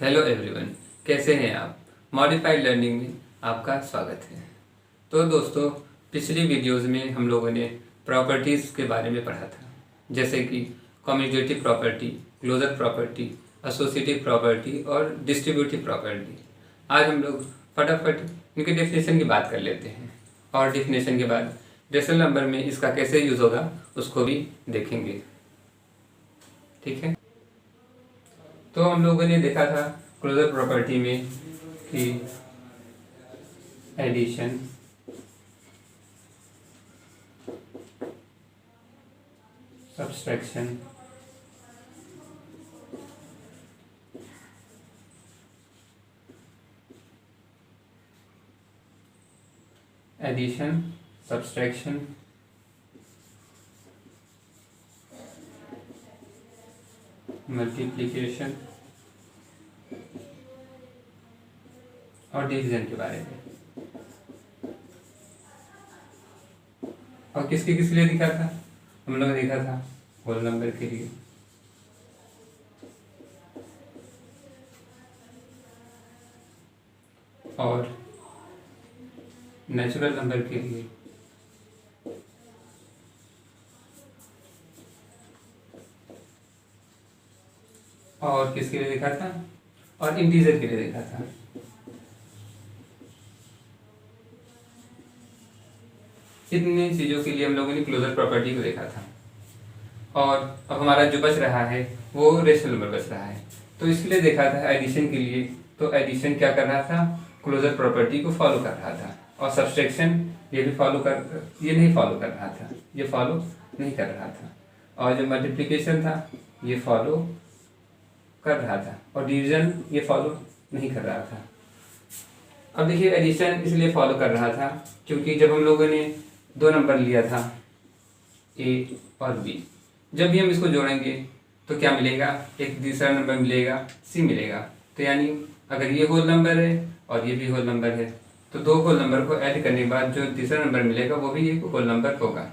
Hello everyone, कैसे हैं आप। मॉडिफाइड लर्निंग में आपका स्वागत है। तो दोस्तों, पिछली वीडियोस में हम लोगों ने प्रॉपर्टीज़ के बारे में पढ़ा था, जैसे कि commutative property, closure property, associative property और डिस्ट्रीब्यूटिव प्रॉपर्टी। आज हम लोग फटाफट इनके डेफिनेशन की बात कर लेते हैं और डेफिनेशन के बाद रेशनल नंबर में इसका कैसे यूज़ होगा उसको भी देखेंगे। ठीक है, तो हम लोगों ने देखा था क्लोजर प्रॉपर्टी में कि addition, subtraction, addition, subtraction, multiplication और डिवीजन के बारे में, और किसके लिए दिखा था। हम लोग ने देखा था होल नंबर के लिए, और नेचुरल नंबर के लिए, और किसके लिए देखा था, और इंटीजर के लिए देखा था। इतनी चीज़ों के लिए हम लोगों ने क्लोजर प्रॉपर्टी को देखा था। और अब हमारा जो बच रहा है वो रेशनल नंबर बच रहा है, तो इसलिए देखा था एडिशन के लिए। तो एडिशन क्या कर रहा था, क्लोजर प्रॉपर्टी को फॉलो कर रहा था, और सब्सट्रैक्शन ये नहीं फॉलो कर रहा था, ये फॉलो नहीं कर रहा था। और जो मल्टीप्लिकेशन था ये फॉलो कर रहा था, और डिवीजन ये फॉलो नहीं कर रहा था। अब देखिए, एडिशन इसलिए फॉलो कर रहा था क्योंकि जब हम लोगों ने दो नंबर लिया था ए और बी, जब भी हम इसको जोड़ेंगे तो क्या मिलेगा, एक तीसरा नंबर मिलेगा, सी मिलेगा। तो यानी अगर ये होल नंबर है और ये भी होल नंबर है, तो दो होल नंबर को ऐड करने के बाद जो तीसरा नंबर मिलेगा वो भी एक होल नंबर होगा।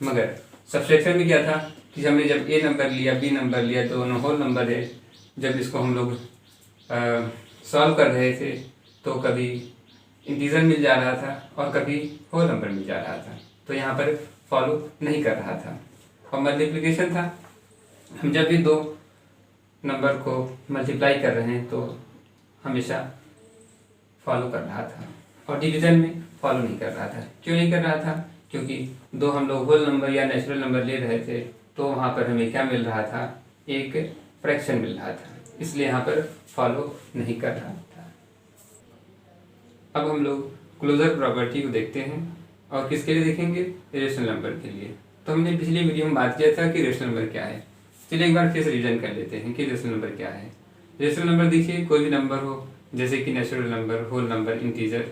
मगर सब्सट्रैक्शन में क्या था कि हमने जब ए नंबर लिया, बी नंबर लिया, दोनों होल नंबर है, जब इसको हम लोग सॉल्व कर रहे थे तो कभी इंटीजर मिल जा रहा था और कभी होल नंबर मिल जा रहा था, तो यहाँ पर फॉलो नहीं कर रहा था। और मल्टीप्लिकेशन था, हम जब भी दो नंबर को मल्टीप्लाई कर रहे हैं तो हमेशा फॉलो कर रहा था, और डिवीजन में फॉलो नहीं कर रहा था। क्यों नहीं कर रहा था, क्योंकि दो हम लोग होल नंबर या नेचुरल नंबर ले रहे थे, तो वहाँ पर हमें क्या मिल रहा था, एक फ्रैक्शन मिल रहा था, इसलिए यहाँ पर फॉलो नहीं कर रहा था। अब हम लोग क्लोजर प्रॉपर्टी को देखते हैं, और किसके लिए देखेंगे, रेशनल नंबर के लिए। तो हमने पिछली वीडियो में बात किया था कि रेशनल नंबर क्या है। चलिए एक बार फिर से रिविजन कर लेते हैं कि रेशनल नंबर क्या है। रेशनल नंबर देखिए, कोई भी नंबर हो, जैसे कि natural number, whole number, integer,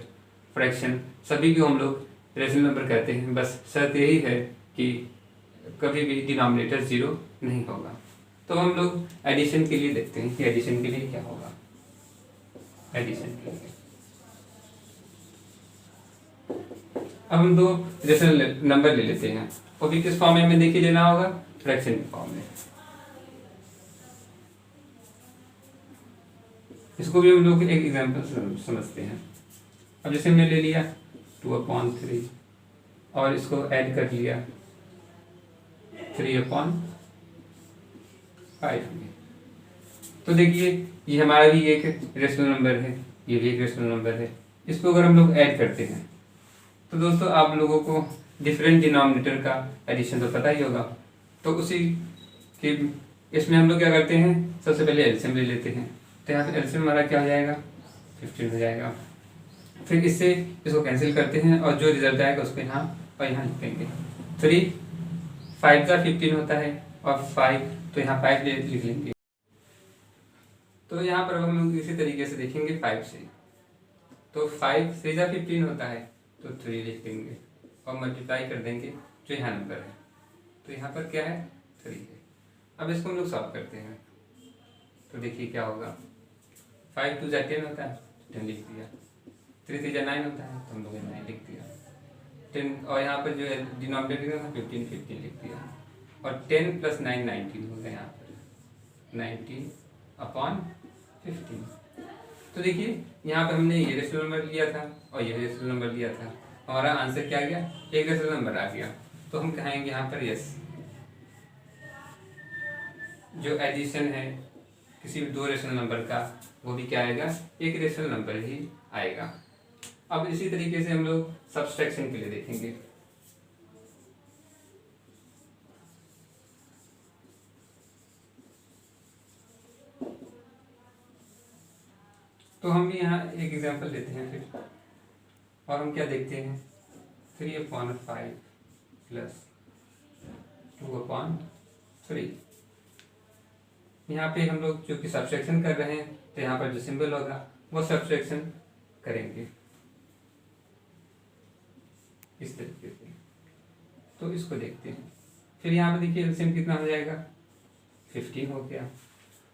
fraction, सभी को हम लोग रेशनल नंबर कहते हैं। बस शर्त यही है कि कभी भी डिनोमिनेटर जीरो नहीं होगा। तो हम लोग एडिशन के लिए देखते हैं कि एडिशन के लिए क्या होगा। एडिशन के लिए अब हम दो रेशनल नंबर ले लेते हैं, वो भी किस फॉर्म में हमें देखिए लेना होगा, फ्रैक्शन के फॉर्म में। इसको भी हम लोग एक एग्जांपल समझते हैं। अब जैसे हमने ले लिया 2/3 और इसको ऐड कर लिया 3/5 में, तो देखिए ये हमारा भी एक रेशनल नंबर है, ये भी एक रेशनल नंबर है। इसको अगर हम लोग ऐड करते हैं तो दोस्तों आप लोगों को डिफरेंट डिनोमिनेटर का एडिशन तो पता ही होगा। तो उसी के इसमें हम लोग क्या करते हैं, सबसे पहले एलसीएम ले लेते हैं। तो यहाँ पे एलसीएम हमारा क्या हो जाएगा, 15 हो जाएगा। फिर इससे इसको कैंसिल करते हैं और जो रिजल्ट आएगा उसको यहाँ और यहाँ लिख देंगे। 3 5 का 15 होता है, और 5 तो यहाँ 5 लिख लेंगे। तो यहाँ पर हम लोग इसी तरीके से देखेंगे 5 से, तो 5 से 15 होता है, तो 3 लिख देंगे और मल्टीप्लाई कर देंगे जो यहाँ नंबर है। तो यहाँ पर क्या है, 3 है। अब इसको हम लोग सॉल्व करते हैं, तो देखिए क्या होगा, 5 2 10 होता है, 10 लिख दिया। 3 3 9 होता है, तो हम लोग 9 लिख दिया। 10 और यहाँ पर जो है डिनोमिनेटर था 15 लिख दिया, और 10 + 9 19 हो गया। यहाँ पर 19/15 15। तो देखिए यहाँ पर हमने ये रेशनल नंबर लिया था और ये रेशनल नंबर लिया था, हमारा आंसर क्या आ गया, एक रेशनल नंबर आ गया। तो हम कहेंगे यहाँ पर यस, जो एडिशन है किसी भी दो रेशनल नंबर का वो भी क्या आएगा, एक रेशनल नंबर ही आएगा। अब इसी तरीके से हम लोग सब्सट्रैक्शन के लिए देखेंगे। तो हम भी यहाँ एक एग्जांपल लेते हैं फिर, और हम क्या देखते हैं, 3/5 प्लस 2/3। यहाँ पे हम लोग जो कि सब्सट्रैक्शन कर रहे हैं, तो यहाँ पर जो सिंबल होगा वो सब्सट्रैक्शन करेंगे इस तरीके से। तो इसको देखते हैं। फिर यहाँ पे देखिए एलसीएम कितना हो जाएगा, 15 हो गया।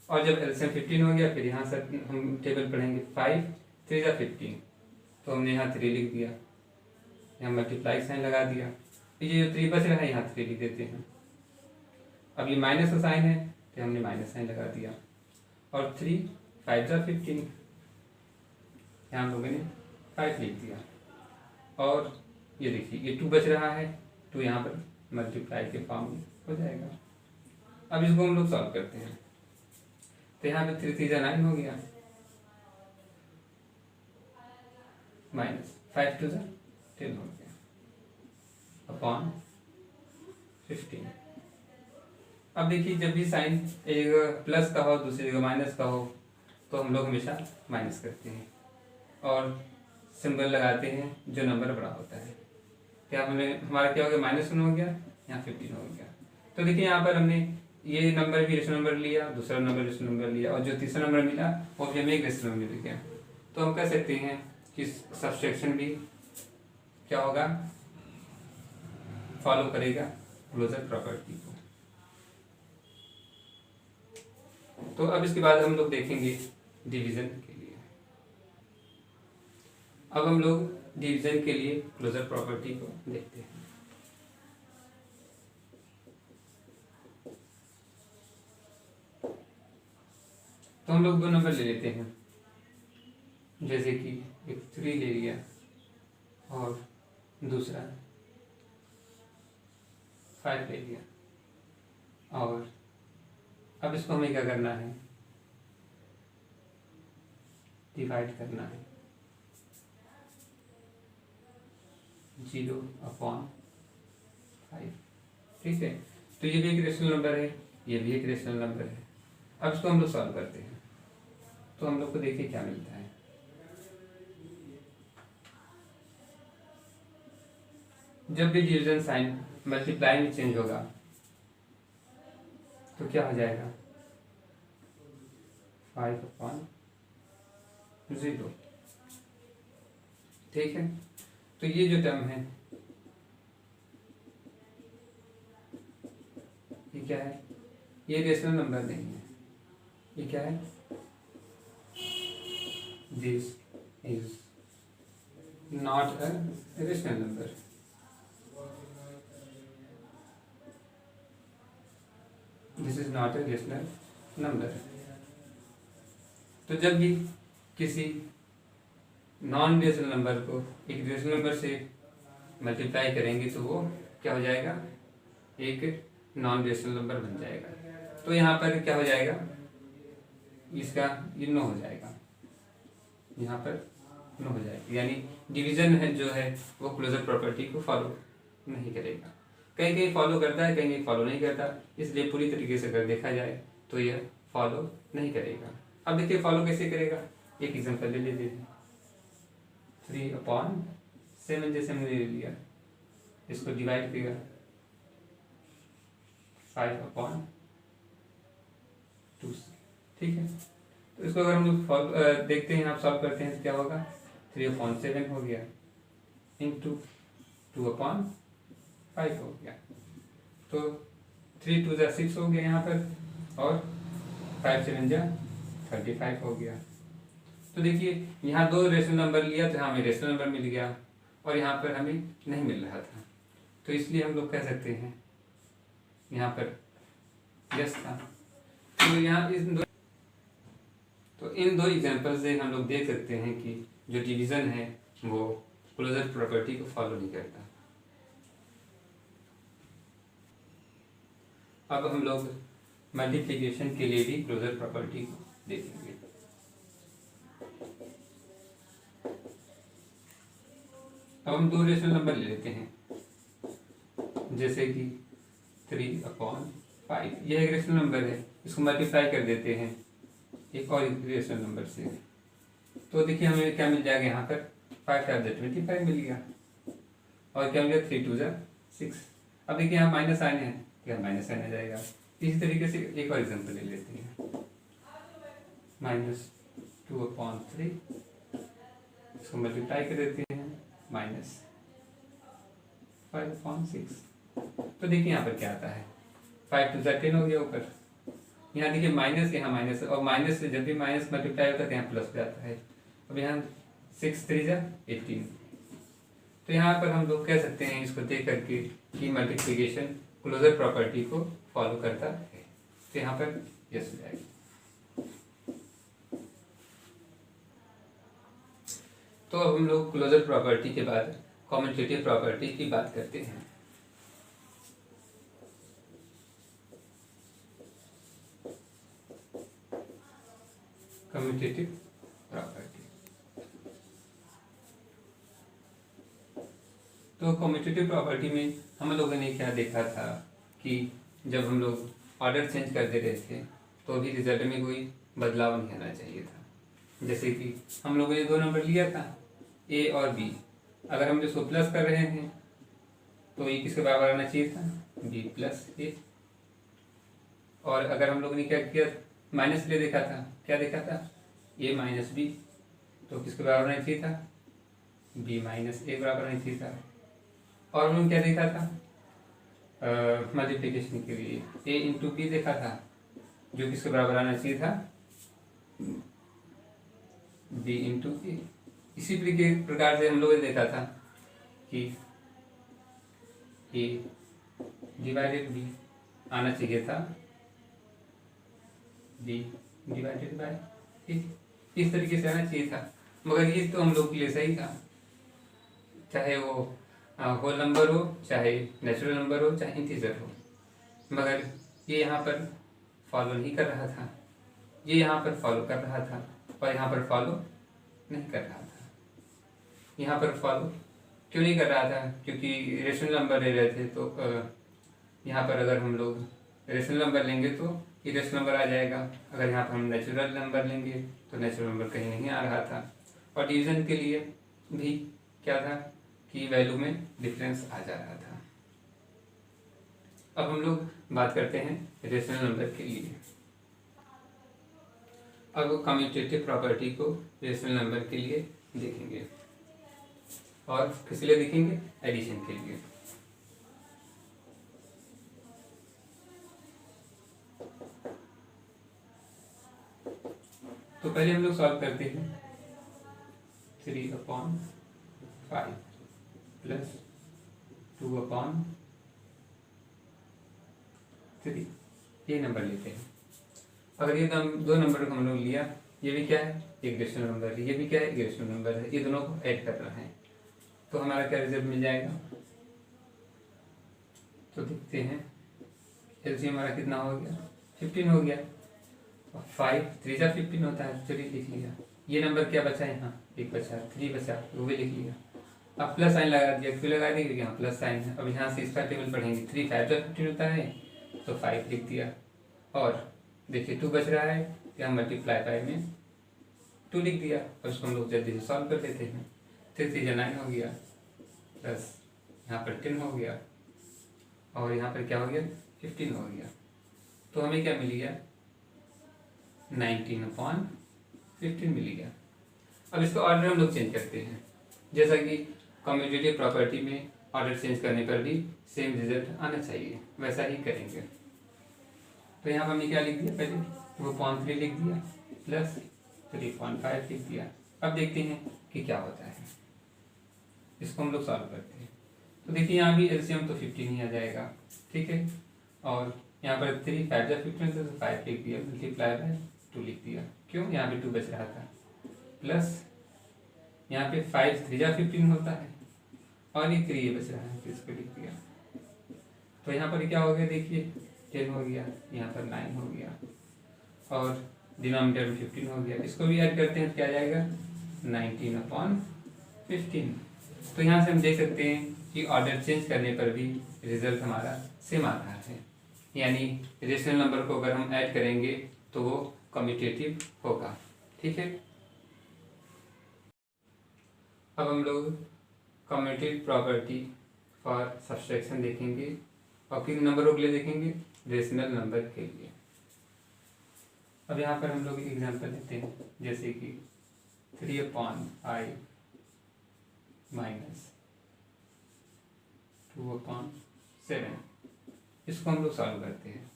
और जब एलसीएम 15 हो गया, फिर यहाँ से हम टेबल पढ़ेंगे 5 3 जा 15। तो हमने यहाँ 3 लिख दिया, यहाँ मल्टीप्लाई साइन लगा दिया। ये जो 3 बच रहा है यहाँ 3 लिख देते हैं। अब ये माइनस का साइन है तो हमने माइनस साइन लगा दिया। और 3 5 जा 15, यहाँ हम लोगों ने 5 लिख दिया। और ये देखिए ये 2 बच रहा है, तो यहाँ पर मल्टीप्लाई के फॉर्म में हो जाएगा। अब इसको हम लोग सॉल्व करते हैं। तो यहाँ पे 3 3 जा 9 हो गया, माइनस 5 2 जा 10 हो गया अपॉन 15। अब देखिए जब भी साइन एक जगह प्लस का हो दूसरी जगह माइनस का हो, तो हम लोग हमेशा माइनस करते हैं और सिंबल लगाते हैं जो नंबर बड़ा होता है। क्या हमें हमारा क्या हो गया, -1 हो गया, यहाँ 15 हो गया। तो देखिए यहाँ पर हमने ये नंबर भी रेशनल नंबर लिया, दूसरा नंबर रेशनल नंबर लिया, और जो तीसरा नंबर मिला वो भी हमें एक रेशनल नंबर मिल गया। तो हम कह सकते हैं कि सब्सट्रैक्शन भी क्या होगा, फॉलो करेगा क्लोजर प्रॉपर्टी को। तो अब इसके बाद हम लोग देखेंगे डिवीजन के लिए। अब हम लोग डिवीजन के लिए क्लोजर प्रॉपर्टी को देखते हैं। तो हम लोग दो नंबर ले लेते हैं, जैसे कि एक 3 ले लिया और दूसरा 5 ले लिया। और अब इसको हमें क्या करना है, डिवाइड करना है 0/5। ठीक है, तो ये भी एक रेशनल नंबर है, ये भी एक रेशनल नंबर है। अब इसको हम लोग सॉल्व करते हैं। तो हम लोग को देखिए क्या मिलता है। जब भी डिवीजन साइन मल्टीप्लाई में चेंज होगा तो क्या हो जाएगा, 5/0। ठीक है, तो ये जो टर्म है ये क्या है, ये रेशनल नंबर नहीं है। ये क्या है, this is not a rational number. This is not a rational number. तो जब भी किसी नॉन रेशनल नंबर को एक रेशनल नंबर से मल्टीप्लाई करेंगे तो वो क्या हो जाएगा, एक नॉन रेशनल नंबर बन जाएगा। तो यहाँ पर क्या हो जाएगा, इसका ये 9 हो जाएगा, यहाँ पर 9 हो जाएगा। यानी डिवीजन है जो है वो क्लोजर प्रॉपर्टी को फॉलो नहीं करेगा। कहीं कहीं फॉलो करता है, कहीं कहीं फॉलो नहीं करता, इसलिए पूरी तरीके से अगर देखा जाए तो यह फॉलो नहीं करेगा। अब देखिए फॉलो कैसे करेगा, एक एग्जांपल ले लेते हैं। 3/7 जैसे हमने ले लिया, इसको डिवाइड करेगा 5/2। ठीक है, तो इसको अगर हम लोग देखते हैं, आप सॉल्व करते हैं तो क्या होगा, 3/7 हो गया इंटू 2/5 हो गया। तो 3 2 जा 6 हो गया यहाँ पर, और 5 7 जा 35 हो गया। तो देखिए यहाँ दो रेशनल नंबर लिया तो हमें रेशनल नंबर मिल गया, और यहाँ पर हमें नहीं मिल रहा था। तो इसलिए हम लोग कह सकते हैं यहाँ पर यस था। तो यहाँ इस तो इन दो एग्जांपल से हम लोग देख सकते हैं कि जो डिवीज़न है वो क्लोजर प्रॉपर्टी को फॉलो नहीं करता। अब हम लोग मल्टीप्लिकेशन के लिए भी क्लोजर प्रॉपर्टी को देखेंगे। अब हम दो रेशनल नंबर ले लेते हैं, जैसे कि 3/5, यह एक रेशनल नंबर है, इसको मल्टीप्लाई कर देते हैं एक और रेशनल नंबर से। तो देखिए हमें क्या मिल जाएगा, यहाँ पर 5 5 25 मिल गया, और क्या मिल गया 3 2 6। अब देखिए यहाँ माइनस साइन है, क्या माइनस साइन आ जाएगा। इसी तरीके से एक और एग्जाम्पल ले लेते हैं, -2/3, इसको मल्टीप्लाई कर देते हैं -5/6। तो देखिए यहाँ पर क्या आता है, 5 2 10 हो गया ऊपर। यहाँ देखिए माइनस, यहाँ माइनस, और माइनस से जब भी माइनस मल्टीप्लाई होता है तो यहाँ प्लस हो जाता है। अब यहाँ 6 3 18। तो यहाँ पर हम लोग कह सकते हैं इसको देख करके कि मल्टीप्लिकेशन क्लोजर प्रॉपर्टी को फॉलो करता है। तो यहाँ पर यस हो जाएगा। तो अब हम लोग क्लोजर प्रॉपर्टी के बाद कॉम्यूटेटिव प्रॉपर्टी की बात करते हैं। कम्यूटेटिव प्रॉपर्टी, तो कम्यूटेटिव प्रॉपर्टी में हम लोगों ने क्या देखा था कि जब हम लोग ऑर्डर चेंज कर दे रहे थे तो भी रिजल्ट में कोई बदलाव नहीं आना चाहिए था। जैसे कि हम लोगों ने दो नंबर लिया था ए और बी, अगर हम इसको प्लस कर रहे हैं तो ये किसके बराबर आना चाहिए था, बी प्लस ए। और अगर हम लोगों ने क्या किया, माइनस ले देखा था, क्या देखा था, ए माइनस बी, तो किसके बराबर आना चाहिए था, बी माइनस ए बराबर आना चाहिए था। और हम लोग क्या देखा था, मल्टीप्लिकेशन के लिए ए इंटू बी देखा था, जो किसके बराबर आना चाहिए था, बी इंटू ए। इसी प्रकार से हम लोगों ने देखा था कि ए डिवाइडेड बी आना चाहिए था, बी डिवाइडेड बाय ए, इस तरीके से आना चाहिए था। मगर ये तो हम लोग के लिए सही था, चाहे वो होल नंबर हो, चाहे नेचुरल नंबर हो, चाहे इंटीजर हो। मगर ये यहाँ पर फॉलो नहीं कर रहा था, ये यहाँ पर फॉलो कर रहा था और यहाँ पर फॉलो नहीं कर रहा था। यहाँ पर फॉलो क्यों नहीं कर रहा था, क्योंकि रेशनल नंबर ले रहे थे। तो यहाँ पर अगर हम लोग रेशनल नंबर लेंगे तो इरेशनल नंबर आ जाएगा, अगर यहाँ पर हम नेचुरल नंबर लेंगे तो नेचुरल नंबर कहीं नहीं आ रहा था। और डिवीज़न के लिए भी क्या था कि वैल्यू में डिफरेंस आ जा रहा था। अब हम लोग बात करते हैं रेशनल नंबर के लिए। अब कम्यूटेटिव प्रॉपर्टी को रेशनल नंबर के लिए देखेंगे, और किस लिए देखेंगे, एडिशन के लिए। तो पहले हम लोग सॉल्व करते हैं 3/5 प्लस 2/3, ये नंबर लेते हैं। अगर ये दो नंबर को हम लोग लिया, ये भी क्या है, एक रेशनल नंबर है, ये भी क्या है, एक रेशनल नंबर है, ये दोनों को ऐड करना है, तो हमारा क्या रिजल्ट मिल जाएगा। तो देखते हैं एलसीएम हमारा कितना हो गया, 15 हो गया। 5 3 15 होता है, चलिए लिख लिया। ये नंबर क्या बचा है, यहाँ एक बचा, 3 बचा, वो भी लिख लिया। अब प्लस साइन लगा दिया, क्यों लगा दिया, यहाँ प्लस साइन है। अब यहाँ से इसका टेबल पढ़ेंगे, 3 5 15 होता है, तो 5 लिख दिया। और देखिए 2 बच रहा है, यहाँ मल्टीप्लाई बाय में 2 लिख दिया, और उसको हम लोग जल्दी से सॉल्व कर देते हैं। 3 3 9 हो गया, प्लस यहाँ पर 10 हो गया, और यहाँ पर क्या हो गया, 15 हो गया। तो हमें क्या मिल गया, 19/15 मिल गया। अब इसको ऑर्डर हम लोग चेंज करते हैं, जैसा कि कम्यूटेटिव प्रॉपर्टी में ऑर्डर चेंज करने पर भी सेम रिजल्ट आना चाहिए, वैसा ही करेंगे। तो यहाँ पर हमने क्या लिख दिया, पहले 2/3 लिख दिया, प्लस 3.5 लिख दिया। अब देखते हैं कि क्या होता है, इसको हम लोग सॉल्व करते हैं। तो देखिए यहाँ भी एलसीएम तो 15 ही आ जाएगा, ठीक है। और यहाँ पर 3 5 15 तो 5 लिख दिया, मल्टीप्लाई बाय 2 लिख दिया। क्यों, यहाँ पे 2 बच रहा था, प्लस यहाँ पे 5 3 जा 15 होता है और ये 3 बच रहा है, तो इसको लिख दिया। तो यहाँ पर क्या हो गया, देखिए 10 हो गया, यहाँ पर 9 हो गया और डिनोमिनेटर में 15 हो गया। इसको भी ऐड करते हैं तो क्या आ जाएगा 19/15। तो यहाँ से हम देख सकते हैं कि ऑर्डर चेंज करने पर भी रिजल्ट हमारा सेम आ रहा है, यानी रेशनल नंबर को अगर हम ऐड करेंगे तो वो कम्यूटेटिव होगा। ठीक है, अब हम लोग कम्यूटेटिव प्रॉपर्टी फॉर सब्सट्रैक्शन देखेंगे और किन नंबरों के लिए देखेंगे, रेशनल नंबर के लिए। अब यहाँ पर हम लोग एग्जांपल लेते हैं, जैसे कि 3/5 माइनस 2/7, इसको हम लोग सॉल्व करते हैं।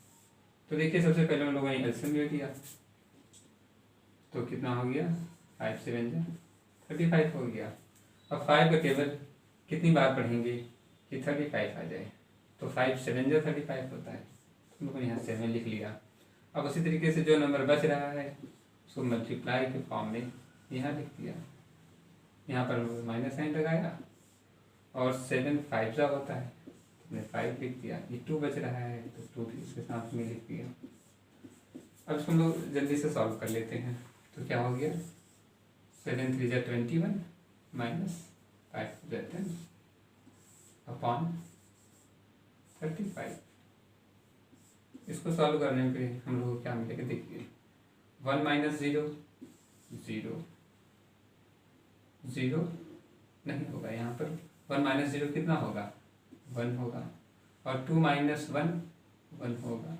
तो देखिए सबसे पहले हम लोगों ने एलसीएम ले लिया, तो कितना हो गया 5 7 35 हो गया। अब 5 का टेबल कितनी बार पढ़ेंगे कि 35 आ जाए, तो 5 7 35 होता है, तो हम लोगों ने यहाँ 7 लिख लिया। अब उसी तरीके से जो नंबर बच रहा है उसको मल्टीप्लाई के फॉर्म में यहाँ लिख दिया, यहाँ पर माइनस साइन लगाया और 7 5 होता है, हमने 5 लिख दिया। ये 2 बच रहा है तो 2 भी इसके साथ में लिख दिया। अब इसको हम लोग जल्दी से सॉल्व कर लेते हैं, तो क्या हो गया 7 3 21 माइनस 5 10 अपॉन 35। इसको सॉल्व करने पे हम लोग को क्या मिलेगा, देखिए 1 - 0 0 0 नहीं होगा, यहाँ पर 1 - 0 कितना होगा 1 होगा और 2 - 1 1 होगा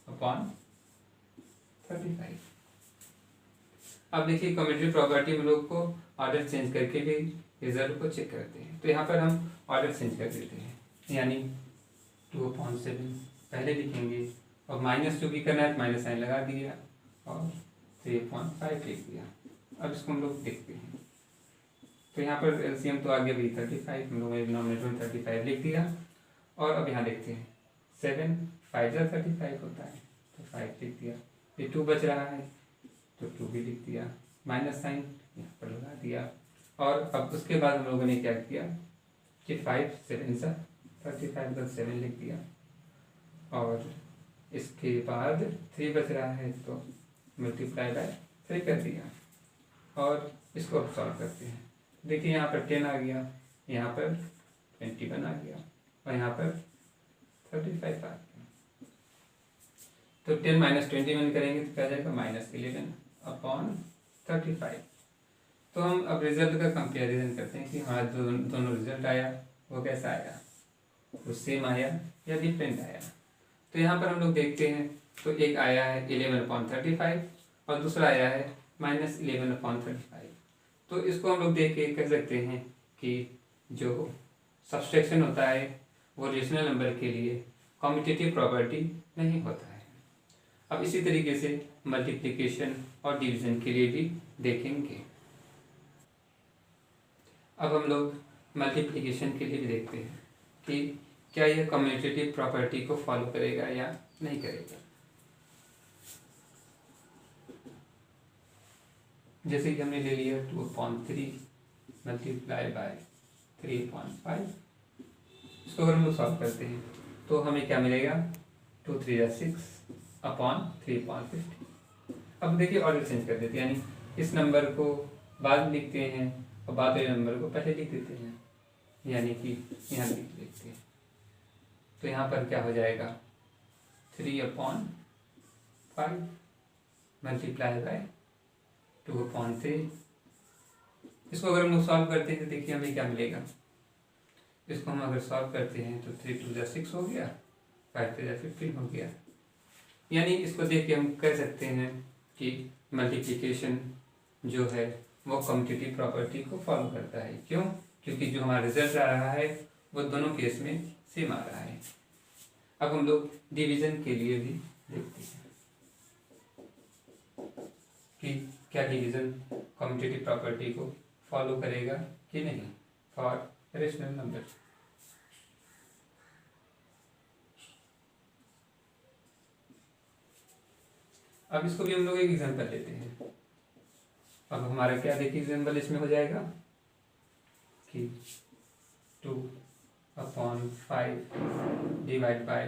अपॉन 35। अब देखिए कम्यूटेटिव प्रॉपर्टी में लोग को ऑर्डर चेंज करके भी रिजल्ट को चेक करते हैं, तो यहाँ पर हम ऑर्डर चेंज कर देते हैं, यानी 2/7 पहले लिखेंगे और माइनस जो भी करना है माइनस साइन लगा दिया और 3/5 लिख दिया। अब इसको हम लोग देखते हैं, तो यहाँ पर एलसीएम तो आगे भी 35, हम लोगों ने डिनोमिनेटर में 35 लिख दिया। और अब यहाँ देखते हैं 7 5 35 होता है, तो 5 लिख दिया। ये 2 बच रहा है तो 2 भी लिख दिया, माइनस साइन यहाँ पर लगा दिया। और अब उसके बाद हम लोगों ने क्या किया कि 5 7 35 का 7 लिख दिया और इसके बाद 3 बच रहा है तो मल्टीप्लाई बाय 3 कर दिया और इसको अब सॉल्व करते हैं। देखिए यहाँ पर 10 आ गया, यहाँ पर 21 आ गया और यहाँ पर 35 आ गया। तो 10 - 21 करेंगे तो क्या जाएगा -11/35। तो हम अब रिजल्ट का कंपैरिजन करते हैं कि हमारा दोनों रिजल्ट आया वो कैसा आया, वो सेम आया या डिफरेंट आया। तो यहाँ पर हम लोग देखते हैं, तो एक आया है 11/35 और दूसरा आया है -11/35। तो इसको हम लोग देख के कह सकते हैं कि जो सब्सट्रैक्शन होता है वो रेशनल नंबर के लिए कम्यूटेटिव प्रॉपर्टी नहीं होता है। अब इसी तरीके से मल्टीप्लिकेशन और डिवीजन के लिए भी देखेंगे। अब हम लोग मल्टीप्लिकेशन के लिए भी देखते हैं कि क्या यह कम्यूटेटिव प्रॉपर्टी को फॉलो करेगा या नहीं करेगा। जैसे कि हमने ले लिया 2/3 मल्टीप्लाई बाय 3/5। इसको अगर हम लोग सॉल्व करते हैं तो हमें क्या मिलेगा 2 3 6 अपॉन 3/50। अब देखिए ऑर्डर चेंज कर देते हैं, यानी इस नंबर को बाद में लिखते हैं और बाद वाले नंबर को पहले लिख देते हैं, यानी कि यहाँ लिख देते हैं। तो यहाँ पर क्या हो जाएगा 3/5 मल्टीप्लाई बाय 2/3। इसको अगर हम लोग सॉल्व करते हैं तो देखिए हमें क्या मिलेगा। इसको हम अगर सॉल्व करते हैं तो 3 2 6 हो गया, 5 3 15 हो गया। यानी इसको देख के हम कह सकते हैं कि मल्टीप्लिकेशन जो है वो कम्यूटेटिव प्रॉपर्टी को फॉलो करता है। क्यों? क्योंकि जो हमारा रिजल्ट आ रहा है वो दोनों केस में सेम आ रहा है। अब हम लोग डिवीजन के लिए भी देखते हैं कि क्या डिवीजन कम्यूटेटिव प्रॉपर्टी को फॉलो करेगा कि नहीं फॉर रेशनल नंबर। अब इसको भी हम लोग एक एग्जांपल लेते हैं। अब हमारा क्या देखिए एग्जाम्पल इसमें हो जाएगा कि 2/5 डिवाइड बाय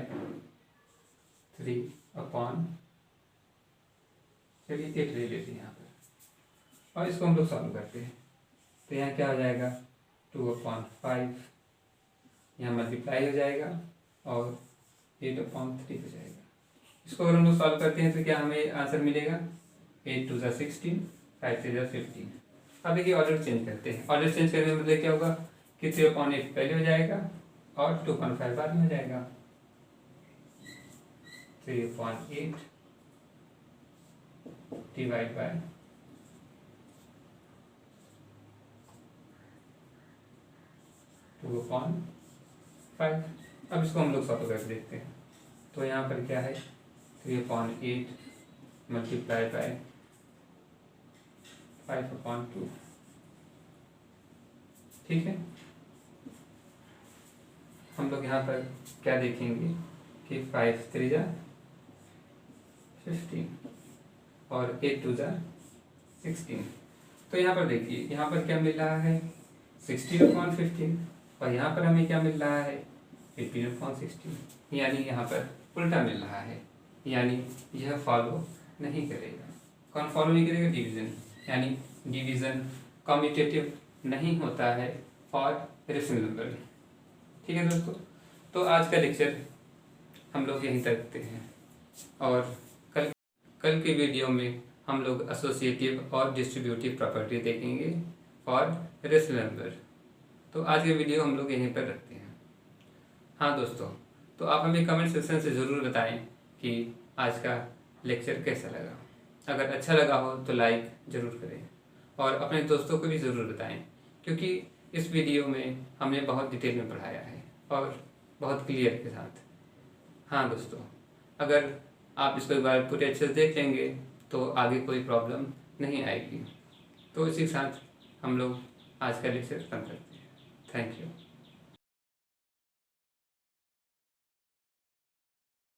3/, चलिए 8 ले लेते हैं यहाँ पर और इसको हम लोग सॉल्व करते हैं। तो यहाँ क्या हो जाएगा 2/5, यहाँ मल्टीप्लाई हो जाएगा और 8/3 हो जाएगा। इसको अगर हम लोग सॉल्व करते हैं तो क्या हमें आंसर मिलेगा 8 2 16, 5 3 15। अब देखिए ऑर्डर चेंज करते हैं। ऑर्डर चेंज करने में मतलब क्या होगा कि 3/8 पहले हो जाएगा और 2/5 बाद में हो जाएगा। 3/8 डिवाइड बाय 2/5। अब इसको हम लोग सॉल्व कर देखते हैं। तो यहाँ पर क्या है 3/8 मल्टीप्लाई बाय 5/2, ठीक है। हम लोग यहाँ पर क्या देखेंगे कि 5 3 जा 15 और 8 2 जा 16। तो यहाँ पर देखिए यहाँ पर क्या मिल रहा है 16/15 और यहाँ पर हमें क्या मिल रहा है 18/16, यानी यहाँ पर उल्टा मिल रहा है, यानी यह फॉलो नहीं करेगा। कौन फॉलो नहीं करेगा? डिवीजन, यानी डिवीजन कम्यूटेटिव नहीं होता है फॉर रेशनल नंबर। ठीक है दोस्तों, तो आज का लेक्चर हम लोग यहीं तक रखते हैं और कल के वीडियो में हम लोग एसोसिएटिव और डिस्ट्रीब्यूटिव प्रॉपर्टी देखेंगे फॉर रेशनल नंबर। तो आज के वीडियो हम लोग यहीं पर रखते हैं। हाँ दोस्तों, तो आप हमें कमेंट सेक्शन से ज़रूर बताएं कि आज का लेक्चर कैसा लगा। अगर अच्छा लगा हो तो लाइक ज़रूर करें और अपने दोस्तों को भी ज़रूर बताएं, क्योंकि इस वीडियो में हमने बहुत डिटेल में पढ़ाया है और बहुत क्लियर के साथ। हाँ दोस्तों, अगर आप इसको एक बार पूरे अच्छे से देख लेंगे तो आगे कोई प्रॉब्लम नहीं आएगी। तो इसी के साथ हम लोग आज का लेक्चर खत्म करते हैं। Thank you.